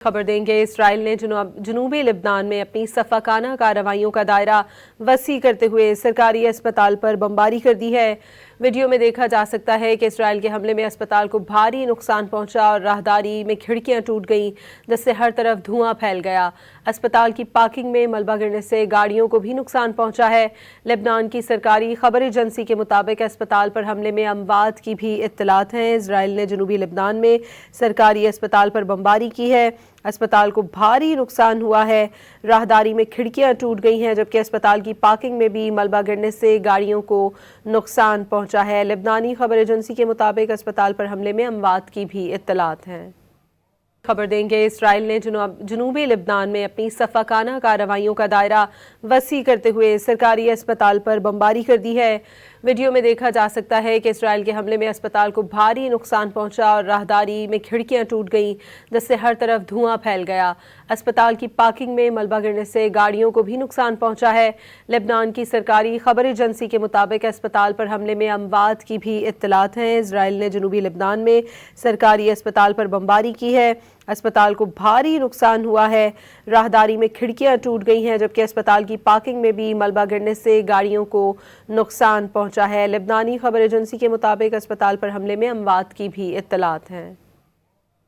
खबर देंगे। इसराइल ने जनूबी लिब्नान में अपनी सफाकाना कार्रवाइयों का दायरा वसी करते हुए सरकारी अस्पताल पर बमबारी कर दी है। वीडियो में देखा जा सकता है कि इसराइल के हमले में अस्पताल को भारी नुकसान पहुंचा और राहदारी में खिड़कियां टूट गईं, जिससे हर तरफ धुआं फैल गया। अस्पताल की पार्किंग में मलबा गिरने से गाड़ियों को भी नुकसान पहुंचा है। लेबनान की सरकारी खबर एजेंसी के मुताबिक अस्पताल पर हमले में अमवात की भी इत्तलात हैं। इसराइल ने जनूबी लिब्नान में सरकारी अस्पताल पर बमबारी की है। अस्पताल को भारी नुकसान हुआ है, राहदारी में खिड़कियां टूट गई हैं, जबकि अस्पताल की पार्किंग में भी मलबा गिरने से गाड़ियों को नुकसान पहुंचा है। लेबनानी खबर एजेंसी के मुताबिक अस्पताल पर हमले में अमवात की भी इत्तलात हैं। खबर देंगे। इसराइल ने जनूबी लिब्नान में अपनी सफाकाना कार्रवाइयों का दायरा वसी करते हुए सरकारी अस्पताल पर बमबारी कर दी है। वीडियो में देखा जा सकता है कि इसराइल के हमले में अस्पताल को भारी नुकसान पहुंचा और राहदारी में खिड़कियां टूट गईं, जिससे हर तरफ धुआं फैल गया। अस्पताल की पार्किंग में मलबा गिरने से गाड़ियों को भी नुकसान पहुंचा है। लेबनान की सरकारी खबर एजेंसी के मुताबिक अस्पताल पर हमले में अमवात की भी इत्तलात हैं। इसराइल ने जनूबी लिब्नान में सरकारी अस्पताल पर बमबारी की है। अस्पताल को भारी नुकसान हुआ है, राहदारी में खिड़कियां टूट गई हैं, जबकि अस्पताल की पार्किंग में भी मलबा गिरने से गाड़ियों को नुकसान पहुंचा है। लेबनानी खबर एजेंसी के मुताबिक अस्पताल पर हमले में अमवात की भी इत्तलात हैं।